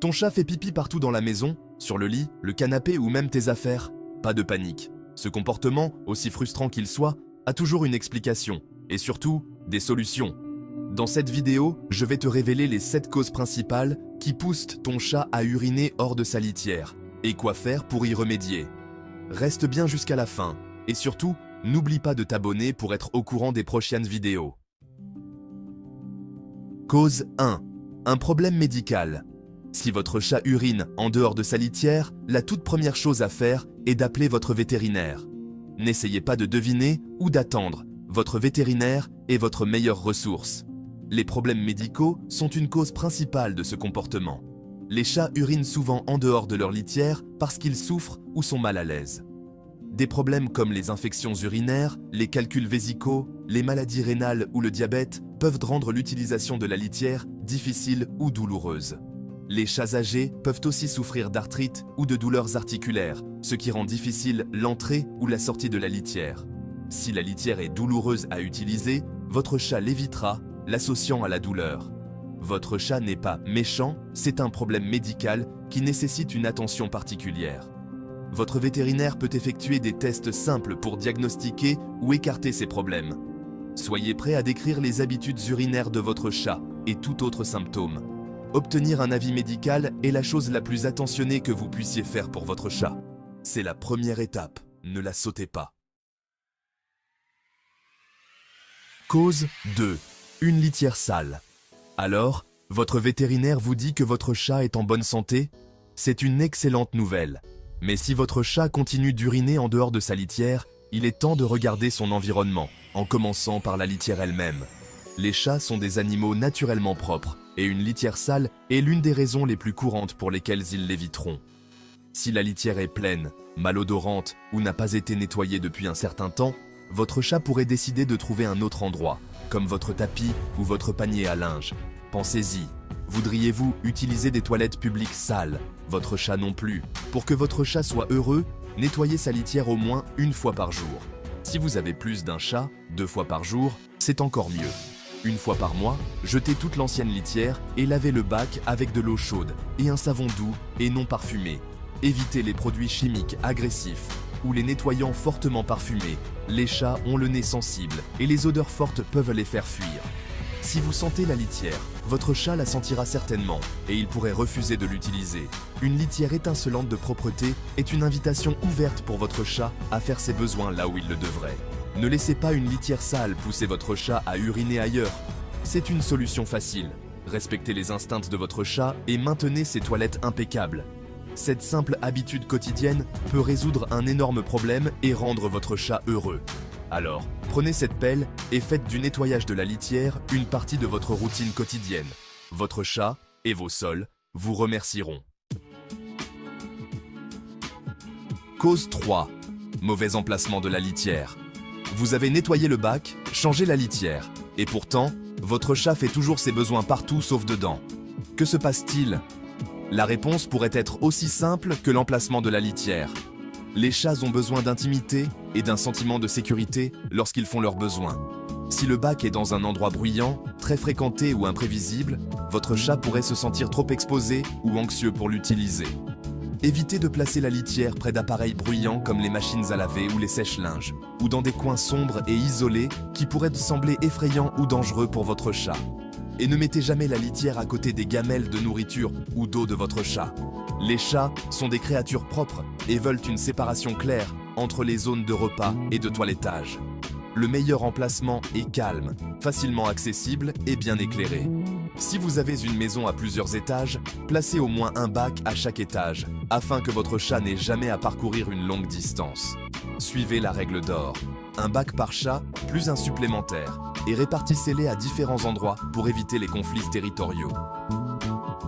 Ton chat fait pipi partout dans la maison, sur le lit, le canapé ou même tes affaires. Pas de panique. Ce comportement, aussi frustrant qu'il soit, a toujours une explication, et surtout, des solutions. Dans cette vidéo, je vais te révéler les 7 causes principales qui poussent ton chat à uriner hors de sa litière, et quoi faire pour y remédier. Reste bien jusqu'à la fin, et surtout, n'oublie pas de t'abonner pour être au courant des prochaines vidéos. Cause 1. Un problème médical. Si votre chat urine en dehors de sa litière, la toute première chose à faire est d'appeler votre vétérinaire. N'essayez pas de deviner ou d'attendre, votre vétérinaire est votre meilleure ressource. Les problèmes médicaux sont une cause principale de ce comportement. Les chats urinent souvent en dehors de leur litière parce qu'ils souffrent ou sont mal à l'aise. Des problèmes comme les infections urinaires, les calculs vésicaux, les maladies rénales ou le diabète peuvent rendre l'utilisation de la litière difficile ou douloureuse. Les chats âgés peuvent aussi souffrir d'arthrite ou de douleurs articulaires, ce qui rend difficile l'entrée ou la sortie de la litière. Si la litière est douloureuse à utiliser, votre chat l'évitera, l'associant à la douleur. Votre chat n'est pas méchant, c'est un problème médical qui nécessite une attention particulière. Votre vétérinaire peut effectuer des tests simples pour diagnostiquer ou écarter ces problèmes. Soyez prêt à décrire les habitudes urinaires de votre chat et tout autre symptôme. Obtenir un avis médical est la chose la plus attentionnée que vous puissiez faire pour votre chat. C'est la première étape, ne la sautez pas. Cause 2. Une litière sale. Alors, votre vétérinaire vous dit que votre chat est en bonne santé? C'est une excellente nouvelle. Mais si votre chat continue d'uriner en dehors de sa litière, il est temps de regarder son environnement, en commençant par la litière elle-même. Les chats sont des animaux naturellement propres, et une litière sale est l'une des raisons les plus courantes pour lesquelles ils l'éviteront. Si la litière est pleine, malodorante ou n'a pas été nettoyée depuis un certain temps, votre chat pourrait décider de trouver un autre endroit, comme votre tapis ou votre panier à linge. Pensez-y. Voudriez-vous utiliser des toilettes publiques sales? Votre chat non plus. Pour que votre chat soit heureux, nettoyez sa litière au moins une fois par jour. Si vous avez plus d'un chat, 2 fois par jour, c'est encore mieux. Une fois par mois, jetez toute l'ancienne litière et lavez le bac avec de l'eau chaude et un savon doux et non parfumé. Évitez les produits chimiques agressifs ou les nettoyants fortement parfumés. Les chats ont le nez sensible et les odeurs fortes peuvent les faire fuir. Si vous sentez la litière, votre chat la sentira certainement et il pourrait refuser de l'utiliser. Une litière étincelante de propreté est une invitation ouverte pour votre chat à faire ses besoins là où il le devrait. Ne laissez pas une litière sale pousser votre chat à uriner ailleurs. C'est une solution facile. Respectez les instincts de votre chat et maintenez ses toilettes impeccables. Cette simple habitude quotidienne peut résoudre un énorme problème et rendre votre chat heureux. Alors, prenez cette pelle et faites du nettoyage de la litière une partie de votre routine quotidienne. Votre chat et vos sols vous remercieront. Cause 3. Mauvais emplacement de la litière. Vous avez nettoyé le bac, changé la litière, et pourtant, votre chat fait toujours ses besoins partout sauf dedans. Que se passe-t-il? La réponse pourrait être aussi simple que l'emplacement de la litière. Les chats ont besoin d'intimité et d'un sentiment de sécurité lorsqu'ils font leurs besoins. Si le bac est dans un endroit bruyant, très fréquenté ou imprévisible, votre chat pourrait se sentir trop exposé ou anxieux pour l'utiliser. Évitez de placer la litière près d'appareils bruyants comme les machines à laver ou les sèche-linges, ou dans des coins sombres et isolés qui pourraient sembler effrayants ou dangereux pour votre chat. Et ne mettez jamais la litière à côté des gamelles de nourriture ou d'eau de votre chat. Les chats sont des créatures propres et veulent une séparation claire entre les zones de repas et de toilettage. Le meilleur emplacement est calme, facilement accessible et bien éclairé. Si vous avez une maison à plusieurs étages, placez au moins un bac à chaque étage, afin que votre chat n'ait jamais à parcourir une longue distance. Suivez la règle d'or. Un bac par chat, plus un supplémentaire, et répartissez-les à différents endroits pour éviter les conflits territoriaux.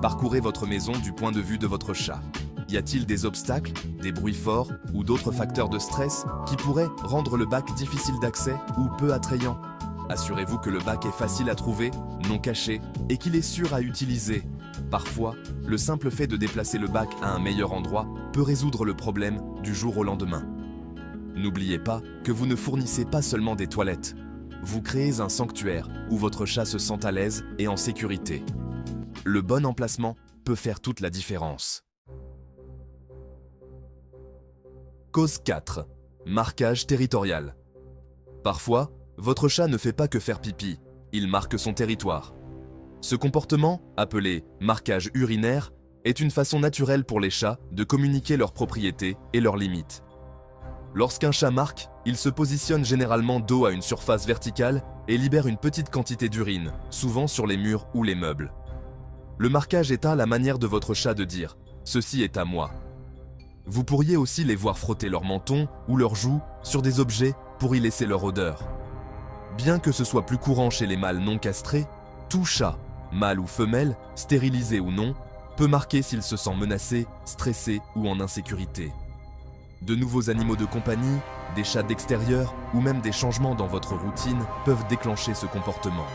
Parcourez votre maison du point de vue de votre chat. Y a-t-il des obstacles, des bruits forts ou d'autres facteurs de stress qui pourraient rendre le bac difficile d'accès ou peu attrayant? Assurez-vous que le bac est facile à trouver, non caché, et qu'il est sûr à utiliser. Parfois, le simple fait de déplacer le bac à un meilleur endroit peut résoudre le problème du jour au lendemain. N'oubliez pas que vous ne fournissez pas seulement des toilettes. Vous créez un sanctuaire où votre chat se sent à l'aise et en sécurité. Le bon emplacement peut faire toute la différence. Cause 4. Marquage territorial. Parfois, votre chat ne fait pas que faire pipi, il marque son territoire. Ce comportement, appelé marquage urinaire, est une façon naturelle pour les chats de communiquer leurs propriétés et leurs limites. Lorsqu'un chat marque, il se positionne généralement dos à une surface verticale et libère une petite quantité d'urine, souvent sur les murs ou les meubles. Le marquage est à la manière de votre chat de dire « ceci est à moi ». Vous pourriez aussi les voir frotter leur menton ou leurs joues sur des objets pour y laisser leur odeur. Bien que ce soit plus courant chez les mâles non castrés, tout chat, mâle ou femelle, stérilisé ou non, peut marquer s'il se sent menacé, stressé ou en insécurité. De nouveaux animaux de compagnie, des chats d'extérieur ou même des changements dans votre routine peuvent déclencher ce comportement.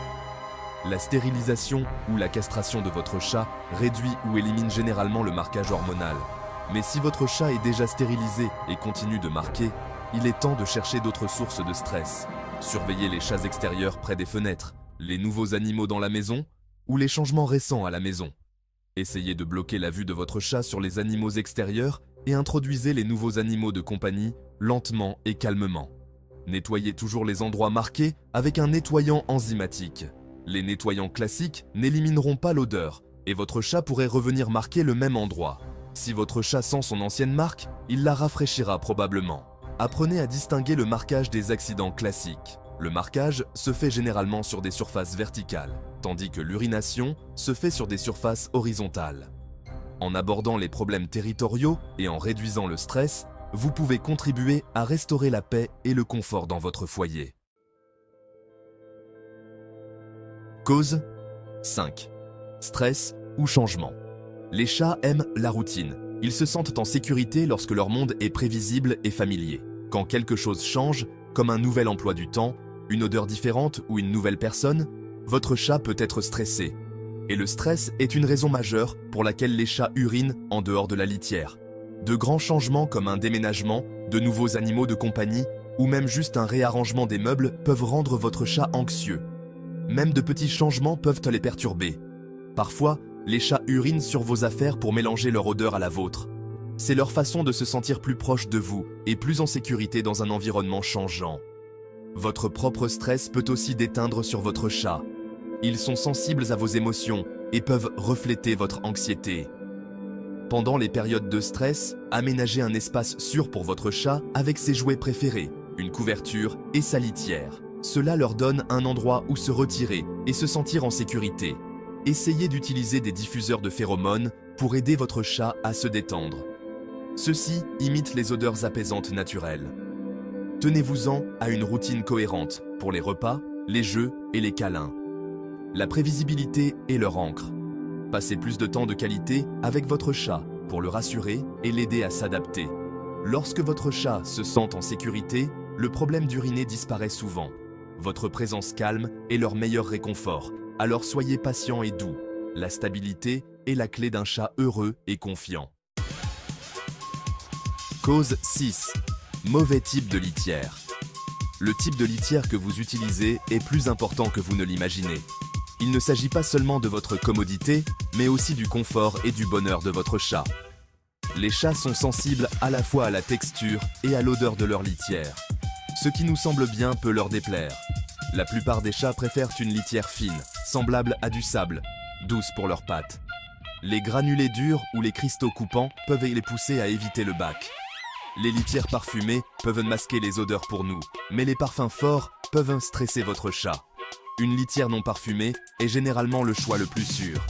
La stérilisation ou la castration de votre chat réduit ou élimine généralement le marquage hormonal. Mais si votre chat est déjà stérilisé et continue de marquer, il est temps de chercher d'autres sources de stress. Surveillez les chats extérieurs près des fenêtres, les nouveaux animaux dans la maison ou les changements récents à la maison. Essayez de bloquer la vue de votre chat sur les animaux extérieurs et introduisez les nouveaux animaux de compagnie lentement et calmement. Nettoyez toujours les endroits marqués avec un nettoyant enzymatique. Les nettoyants classiques n'élimineront pas l'odeur et votre chat pourrait revenir marquer le même endroit. Si votre chat sent son ancienne marque, il la rafraîchira probablement. Apprenez à distinguer le marquage des accidents classiques. Le marquage se fait généralement sur des surfaces verticales, tandis que l'urination se fait sur des surfaces horizontales. En abordant les problèmes territoriaux et en réduisant le stress, vous pouvez contribuer à restaurer la paix et le confort dans votre foyer. Cause 5. Stress ou changement. Les chats aiment la routine. Ils se sentent en sécurité lorsque leur monde est prévisible et familier. Quand quelque chose change, comme un nouvel emploi du temps, une odeur différente ou une nouvelle personne, votre chat peut être stressé. Et le stress est une raison majeure pour laquelle les chats urinent en dehors de la litière. De grands changements comme un déménagement, de nouveaux animaux de compagnie ou même juste un réarrangement des meubles peuvent rendre votre chat anxieux. Même de petits changements peuvent les perturber. Parfois, les chats urinent sur vos affaires pour mélanger leur odeur à la vôtre. C'est leur façon de se sentir plus proche de vous et plus en sécurité dans un environnement changeant. Votre propre stress peut aussi déteindre sur votre chat. Ils sont sensibles à vos émotions et peuvent refléter votre anxiété. Pendant les périodes de stress, aménagez un espace sûr pour votre chat avec ses jouets préférés, une couverture et sa litière. Cela leur donne un endroit où se retirer et se sentir en sécurité. Essayez d'utiliser des diffuseurs de phéromones pour aider votre chat à se détendre. Ceux-ci imitent les odeurs apaisantes naturelles. Tenez-vous-en à une routine cohérente pour les repas, les jeux et les câlins. La prévisibilité est leur encre. Passez plus de temps de qualité avec votre chat pour le rassurer et l'aider à s'adapter. Lorsque votre chat se sent en sécurité, le problème d'uriner disparaît souvent. Votre présence calme est leur meilleur réconfort, alors soyez patient et doux. La stabilité est la clé d'un chat heureux et confiant. Cause 6. Mauvais type de litière. Le type de litière que vous utilisez est plus important que vous ne l'imaginez. Il ne s'agit pas seulement de votre commodité, mais aussi du confort et du bonheur de votre chat. Les chats sont sensibles à la fois à la texture et à l'odeur de leur litière. Ce qui nous semble bien peut leur déplaire. La plupart des chats préfèrent une litière fine, semblable à du sable, douce pour leurs pattes. Les granulés durs ou les cristaux coupants peuvent les pousser à éviter le bac. Les litières parfumées peuvent masquer les odeurs pour nous, mais les parfums forts peuvent stresser votre chat. Une litière non parfumée est généralement le choix le plus sûr.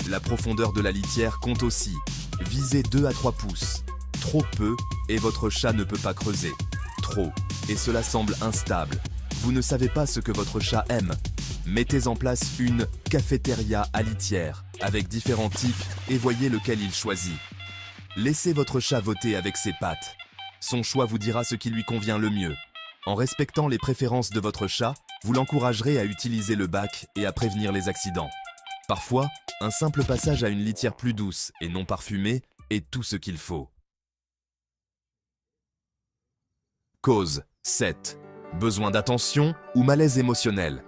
La profondeur de la litière compte aussi. Visez 2 à 3 pouces. Trop peu et votre chat ne peut pas creuser. Trop et cela semble instable. Vous ne savez pas ce que votre chat aime. Mettez en place une cafétéria à litière avec différents types et voyez lequel il choisit. Laissez votre chat voter avec ses pattes. Son choix vous dira ce qui lui convient le mieux. En respectant les préférences de votre chat, vous l'encouragerez à utiliser le bac et à prévenir les accidents. Parfois, un simple passage à une litière plus douce et non parfumée est tout ce qu'il faut. Cause 7. Besoin d'attention ou malaise émotionnel.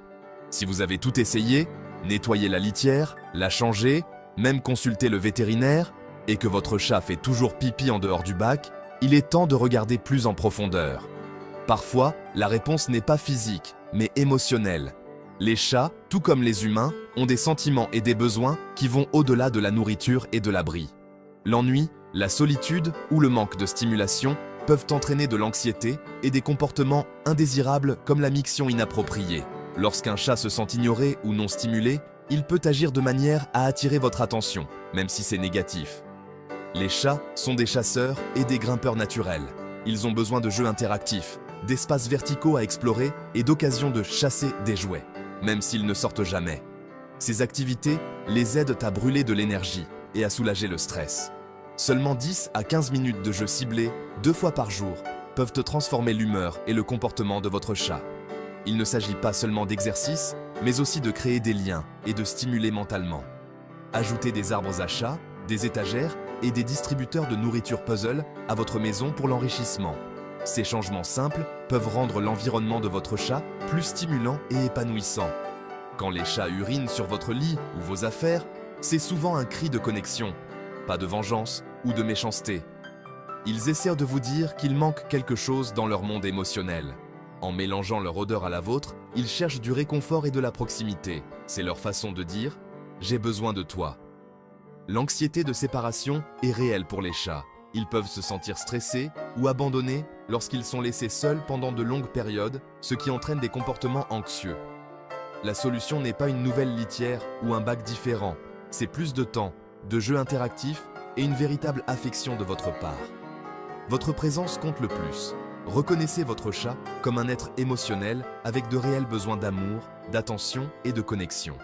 Si vous avez tout essayé, nettoyez la litière, la changer, même consulter le vétérinaire, et que votre chat fait toujours pipi en dehors du bac, il est temps de regarder plus en profondeur. Parfois, la réponse n'est pas physique, mais émotionnelle. Les chats, tout comme les humains, ont des sentiments et des besoins qui vont au-delà de la nourriture et de l'abri. L'ennui, la solitude ou le manque de stimulation peuvent entraîner de l'anxiété et des comportements indésirables comme la miction inappropriée. Lorsqu'un chat se sent ignoré ou non stimulé, il peut agir de manière à attirer votre attention, même si c'est négatif. Les chats sont des chasseurs et des grimpeurs naturels. Ils ont besoin de jeux interactifs, d'espaces verticaux à explorer et d'occasions de chasser des jouets, même s'ils ne sortent jamais. Ces activités les aident à brûler de l'énergie et à soulager le stress. Seulement 10 à 15 minutes de jeu ciblés, 2 fois par jour, peuvent transformer l'humeur et le comportement de votre chat. Il ne s'agit pas seulement d'exercice, mais aussi de créer des liens et de stimuler mentalement. Ajoutez des arbres à chat, des étagères et des distributeurs de nourriture puzzle à votre maison pour l'enrichissement. Ces changements simples peuvent rendre l'environnement de votre chat plus stimulant et épanouissant. Quand les chats urinent sur votre lit ou vos affaires, c'est souvent un cri de connexion, pas de vengeance ou de méchanceté. Ils essaient de vous dire qu'il manque quelque chose dans leur monde émotionnel. En mélangeant leur odeur à la vôtre, ils cherchent du réconfort et de la proximité. C'est leur façon de dire « j'ai besoin de toi ». L'anxiété de séparation est réelle pour les chats. Ils peuvent se sentir stressés ou abandonnés lorsqu'ils sont laissés seuls pendant de longues périodes, ce qui entraîne des comportements anxieux. La solution n'est pas une nouvelle litière ou un bac différent, c'est plus de temps, de jeux interactifs et une véritable affection de votre part. Votre présence compte le plus. Reconnaissez votre chat comme un être émotionnel avec de réels besoins d'amour, d'attention et de connexion.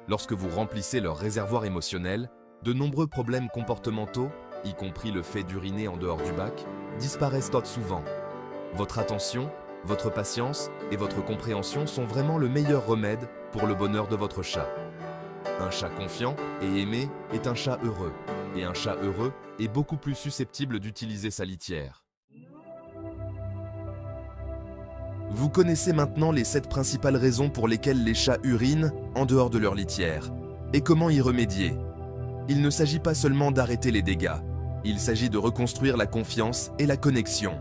Lorsque vous remplissez leur réservoir émotionnel, de nombreux problèmes comportementaux, y compris le fait d'uriner en dehors du bac, disparaissent souvent. Votre attention, votre patience et votre compréhension sont vraiment le meilleur remède pour le bonheur de votre chat. Un chat confiant et aimé est un chat heureux, et un chat heureux est beaucoup plus susceptible d'utiliser sa litière. Vous connaissez maintenant les 7 principales raisons pour lesquelles les chats urinent en dehors de leur litière, et comment y remédier. Il ne s'agit pas seulement d'arrêter les dégâts, il s'agit de reconstruire la confiance et la connexion.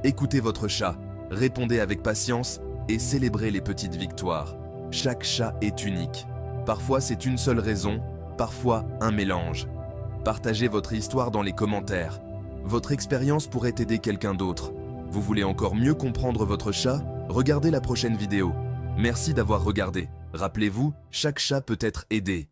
Écoutez votre chat, répondez avec patience et célébrez les petites victoires. Chaque chat est unique. Parfois c'est une seule raison, parfois un mélange. Partagez votre histoire dans les commentaires. Votre expérience pourrait aider quelqu'un d'autre. Vous voulez encore mieux comprendre votre chat? Regardez la prochaine vidéo. Merci d'avoir regardé. Rappelez-vous, chaque chat peut être aidé.